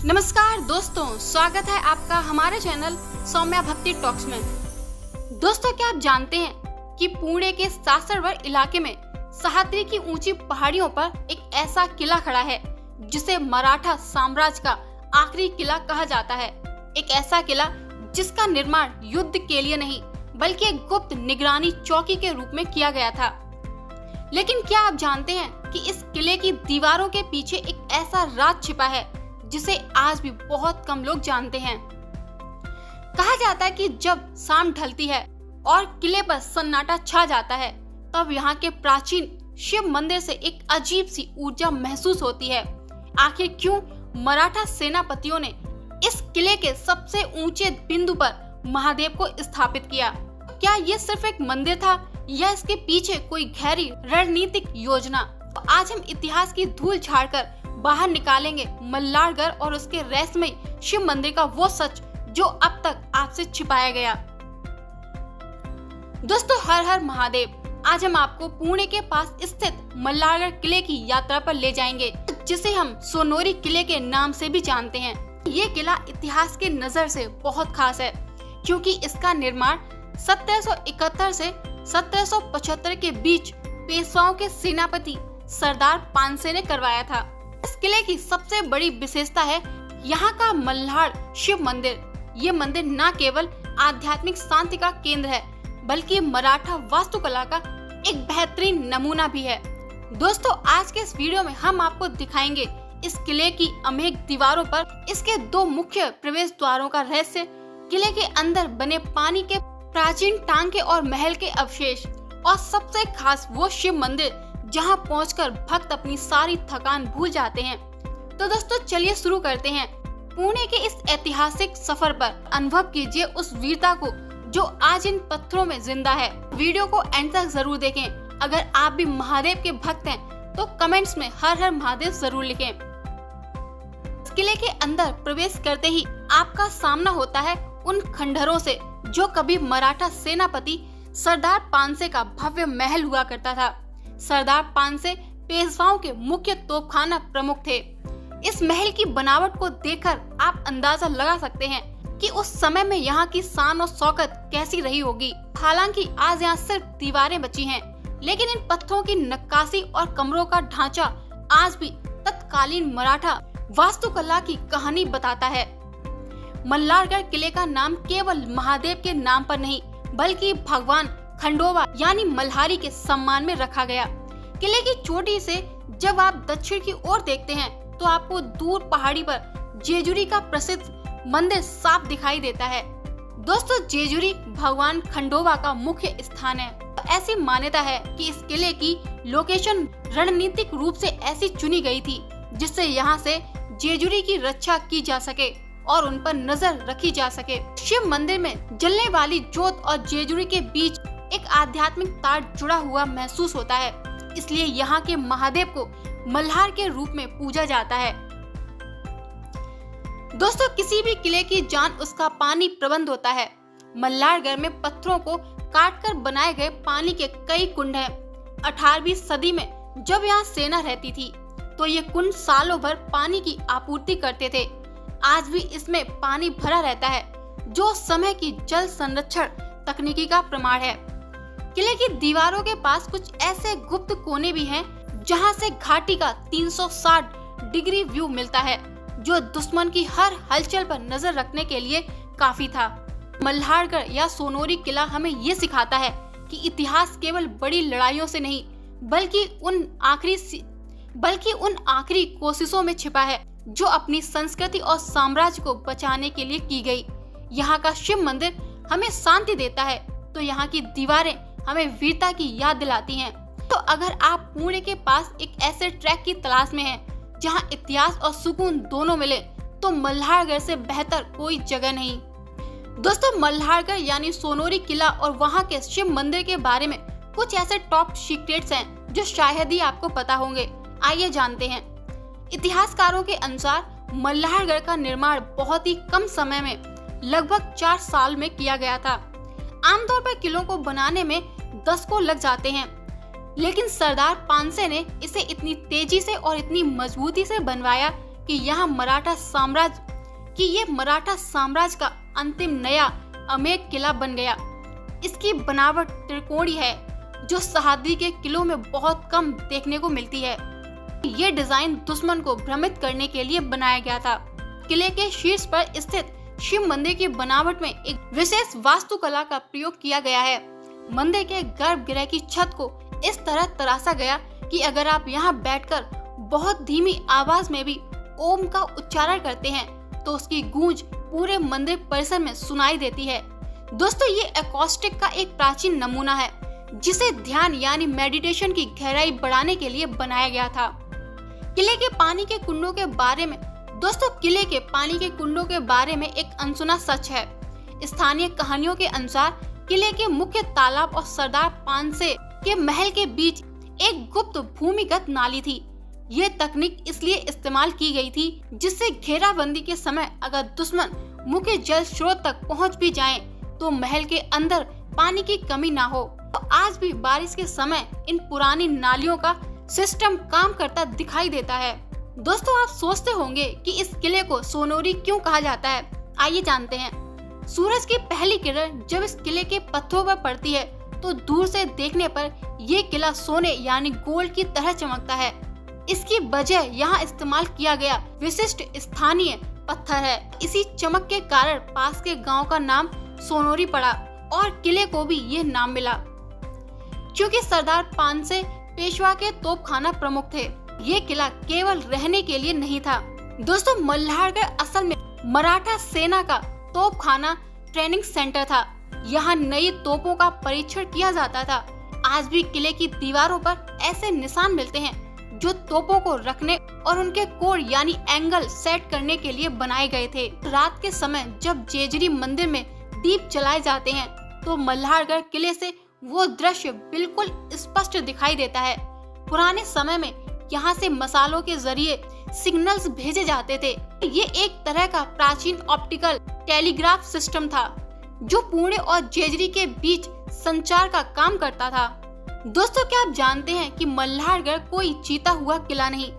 नमस्कार दोस्तों, स्वागत है आपका हमारे चैनल सौम्या भक्ति टॉक्स में। दोस्तों, क्या आप जानते हैं कि पुणे के सासरवर इलाके में सह्याद्री की ऊंची पहाड़ियों पर एक ऐसा किला खड़ा है जिसे मराठा साम्राज्य का आखिरी किला कहा जाता है। एक ऐसा किला जिसका निर्माण युद्ध के लिए नहीं बल्कि एक गुप्त निगरानी चौकी के रूप में किया गया था। लेकिन क्या आप जानते हैं कि इस किले की दीवारों के पीछे एक ऐसा राज छिपा है जिसे आज भी बहुत कम लोग जानते हैं। कहा जाता है कि जब शाम ढलती है और किले पर सन्नाटा छा जाता है तब यहाँ के प्राचीन शिव मंदिर से एक अजीब सी ऊर्जा महसूस होती है। आखिर क्यों मराठा सेनापतियों ने इस किले के सबसे ऊंचे बिंदु पर महादेव को स्थापित किया? क्या ये सिर्फ एक मंदिर था या इसके पीछे कोई गहरी रणनीतिक योजना? तो आज हम इतिहास की धूल झाड़कर बाहर निकालेंगे मल्हारगढ़ और उसके रहस्यमय शिव मंदिर का वो सच जो अब तक आपसे छिपाया गया। दोस्तों, हर हर महादेव। आज हम आपको पुणे के पास स्थित मल्हारगढ़ किले की यात्रा पर ले जाएंगे, जिसे हम सोनोरी किले के नाम से भी जानते हैं। ये किला इतिहास की नजर से बहुत खास है क्योंकि इसका निर्माण 1771 से 1775 के बीच पेशवाओं के सेनापति सरदार पानसे ने करवाया था। इस किले की सबसे बड़ी विशेषता है यहाँ का मल्हार शिव मंदिर। ये मंदिर न केवल आध्यात्मिक शांति का केंद्र है बल्कि मराठा वास्तुकला का एक बेहतरीन नमूना भी है। दोस्तों, आज के इस वीडियो में हम आपको दिखाएंगे इस किले की अमेघ दीवारों पर इसके दो मुख्य प्रवेश द्वारों का रहस्य, किले के अंदर बने पानी के प्राचीन टांके और महल के अवशेष, और सबसे खास वो शिव मंदिर जहां पहुंचकर भक्त अपनी सारी थकान भूल जाते हैं। तो दोस्तों, चलिए शुरू करते हैं। पुणे के इस ऐतिहासिक सफर पर अनुभव कीजिए उस वीरता को जो आज इन पत्थरों में जिंदा है। वीडियो को एंड तक जरूर देखें। अगर आप भी महादेव के भक्त हैं तो कमेंट्स में हर हर महादेव जरूर लिखें। इस किले के अंदर प्रवेश करते ही आपका सामना होता है उन खंडहरों से जो कभी मराठा सेनापति सरदार पानसे का भव्य महल हुआ करता था। सरदार पानसे पेशवाओं के मुख्य तोपखाना प्रमुख थे। इस महल की बनावट को देखकर आप अंदाजा लगा सकते हैं कि उस समय में यहाँ की शान और शौकत कैसी रही होगी। हालांकि आज यहाँ सिर्फ दीवारें बची हैं, लेकिन इन पत्थरों की नक्काशी और कमरों का ढांचा आज भी तत्कालीन मराठा वास्तुकला की कहानी बताता है। मल्हारगढ़ किले का नाम केवल महादेव के नाम पर नहीं बल्कि भगवान खंडोबा यानी मल्हारी के सम्मान में रखा गया। किले की चोटी से जब आप दक्षिण की ओर देखते हैं तो आपको दूर पहाड़ी पर जेजुरी का प्रसिद्ध मंदिर साफ दिखाई देता है। दोस्तों, जेजुरी भगवान खंडोबा का मुख्य स्थान है। ऐसी मान्यता है कि इस किले की लोकेशन रणनीतिक रूप से ऐसी चुनी गई थी जिससे यहाँ से जेजुरी की रक्षा की जा सके और उन पर नजर रखी जा सके। शिव मंदिर में जलने वाली जोत और जेजुरी के बीच एक आध्यात्मिक तार जुड़ा हुआ महसूस होता है, इसलिए यहाँ के महादेव को मल्हार के रूप में पूजा जाता है। दोस्तों, किसी भी किले की जान उसका पानी प्रबंध होता है। मल्हारगढ़ में पत्थरों को काटकर बनाए गए पानी के कई कुंड हैं। 18वीं सदी में जब यहाँ सेना रहती थी तो ये कुंड सालों भर पानी की आपूर्ति करते थे। आज भी इसमें पानी भरा रहता है जो समय की जल संरक्षण तकनीकी का प्रमाण है। किले की दीवारों के पास कुछ ऐसे गुप्त कोने भी हैं जहां से घाटी का 360 डिग्री व्यू मिलता है जो दुश्मन की हर हलचल पर नजर रखने के लिए काफी था। मल्हारगढ़ या सोनोरी किला हमें ये सिखाता है कि इतिहास केवल बड़ी लड़ाइयों से नहीं बल्कि उन आखिरी कोशिशों में छिपा है जो अपनी संस्कृति और साम्राज्य को बचाने के लिए की गई। यहाँ का शिव मंदिर हमें शांति देता है तो यहाँ की दीवारें हमें वीरता की याद दिलाती हैं। तो अगर आप पुणे के पास एक ऐसे ट्रैक की तलाश में हैं जहाँ इतिहास और सुकून दोनों मिले तो मल्हारगढ़ से बेहतर कोई जगह नहीं। दोस्तों, मल्हारगढ़ यानी सोनोरी किला और वहाँ के शिव मंदिर के बारे में कुछ ऐसे टॉप सीक्रेट्स हैं जो शायद ही आपको पता होंगे। आइए जानते हैं। इतिहासकारों के अनुसार मल्हारगढ़ का निर्माण बहुत ही कम समय में लगभग 4 साल में किया गया था। आमतौर पर किलों को बनाने में दशकों लग जाते हैं, लेकिन सरदार पानसे ने इसे इतनी तेजी से और इतनी मजबूती से बनवाया कि ये मराठा साम्राज्य का अंतिम नया अमेय किला बन गया। इसकी बनावट त्रिकोणीय है, जो सह्याद्री के किलों में बहुत कम देखने को मिलती है। ये डिजाइन दुश्मन को भ्रमित करने के लिए बनाया गया था। किले के शीर्ष पर स्थित शिव मंदिर की बनावट में एक विशेष वास्तुकला का प्रयोग किया गया है। मंदिर के गर्भगृह की छत को इस तरह तराशा गया कि अगर आप यहाँ बैठकर बहुत धीमी आवाज में भी ओम का उच्चारण करते हैं तो उसकी गूंज पूरे मंदिर परिसर में सुनाई देती है। दोस्तों, ये एकॉस्टिक का एक प्राचीन नमूना है जिसे ध्यान यानी मेडिटेशन की गहराई बढ़ाने के लिए बनाया गया था। किले के पानी के कुंडों के बारे में एक अनसुना सच है। स्थानीय कहानियों के अनुसार किले के मुख्य तालाब और सरदार पानसे के महल के बीच एक गुप्त भूमिगत नाली थी। ये तकनीक इसलिए इस्तेमाल की गई थी जिससे घेराबंदी के समय अगर दुश्मन मुख्य जल स्रोत तक पहुंच भी जाएं, तो महल के अंदर पानी की कमी ना हो। तो आज भी बारिश के समय इन पुरानी नालियों का सिस्टम काम करता दिखाई देता है। दोस्तों, आप सोचते होंगे कि इस किले को सोनोरी क्यों कहा जाता है। आइए जानते हैं। सूरज की पहली किरण जब इस किले के पत्थरों पर पड़ती है तो दूर से देखने पर ये किला सोने यानी गोल्ड की तरह चमकता है। इसकी वजह यहाँ इस्तेमाल किया गया विशिष्ट स्थानीय पत्थर है। इसी चमक के कारण पास के गांव का नाम सोनोरी पड़ा और किले को भी ये नाम मिला। क्योंकि सरदार पानसे पेशवा के तोपखाना प्रमुख थे, ये किला केवल रहने के लिए नहीं था। दोस्तों, मल्हारगढ़ असल में मराठा सेना का तोपखाना ट्रेनिंग सेंटर था। यहाँ नई तोपों का परीक्षण किया जाता था। आज भी किले की दीवारों पर ऐसे निशान मिलते हैं जो तोपों को रखने और उनके कोर यानी एंगल सेट करने के लिए बनाए गए थे। रात के समय जब जेजरी मंदिर में दीप जलाए जाते हैं तो मल्हारगढ़ किले से वो दृश्य बिल्कुल स्पष्ट दिखाई देता है। पुराने समय में यहाँ से मसालों के जरिए सिग्नल्स भेजे जाते थे। ये एक तरह का प्राचीन ऑप्टिकल टेलीग्राफ सिस्टम था जो पुणे और जेजरी के बीच संचार का काम करता था। दोस्तों, क्या आप जानते हैं कि मल्हारगढ़ कोई जीता हुआ किला नहीं,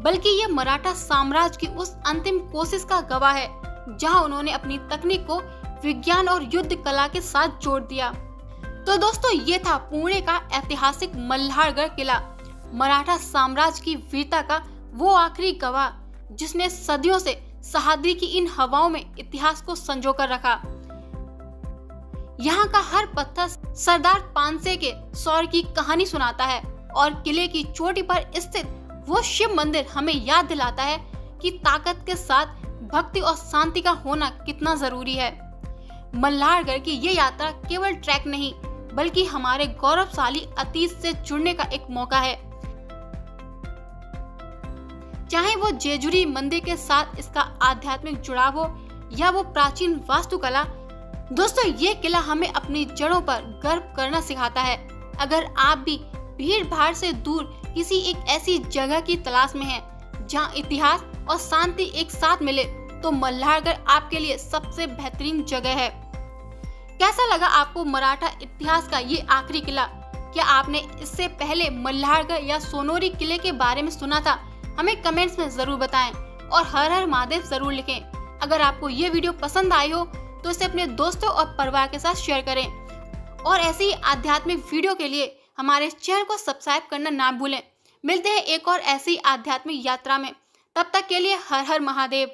बल्कि ये मराठा साम्राज्य की उस अंतिम कोशिश का गवाह है जहां उन्होंने अपनी तकनीक को विज्ञान और युद्ध कला के साथ जोड़ दिया। तो दोस्तों, ये था पुणे का ऐतिहासिक मल्हारगढ़ किला, मराठा साम्राज्य की वीरता का वो आखिरी गवाह जिसने सदियों से सह्याद्री की इन हवाओं में इतिहास को संजो कर रखा। यहाँ का हर पत्थर सरदार पानसे के शौर्य की कहानी सुनाता है और किले की चोटी पर स्थित वो शिव मंदिर हमें याद दिलाता है कि ताकत के साथ भक्ति और शांति का होना कितना जरूरी है। मल्हारगढ़ की ये यात्रा केवल ट्रैक नहीं, बल्कि हमारे गौरवशाली अतीत से जुड़ने का एक मौका है। चाहे वो जेजुरी मंदिर के साथ इसका आध्यात्मिक जुड़ाव हो या वो प्राचीन वास्तुकला, दोस्तों ये किला हमें अपनी जड़ों पर गर्व करना सिखाता है। अगर आप भी भीड़ भाड़ से दूर किसी एक ऐसी जगह की तलाश में हैं जहां इतिहास और शांति एक साथ मिले, तो मल्हारगढ़ आपके लिए सबसे बेहतरीन जगह है। कैसा लगा आपको मराठा इतिहास का ये आखिरी किला? क्या आपने इससे पहले मल्हारगढ़ या सोनोरी किले के बारे में सुना था? हमें कमेंट्स में जरूर बताएं और हर हर महादेव जरूर लिखें। अगर आपको ये वीडियो पसंद आई हो तो इसे अपने दोस्तों और परिवार के साथ शेयर करें और ऐसी आध्यात्मिक वीडियो के लिए हमारे चैनल को सब्सक्राइब करना ना भूलें। मिलते हैं एक और ऐसी आध्यात्मिक यात्रा में, तब तक के लिए हर हर महादेव।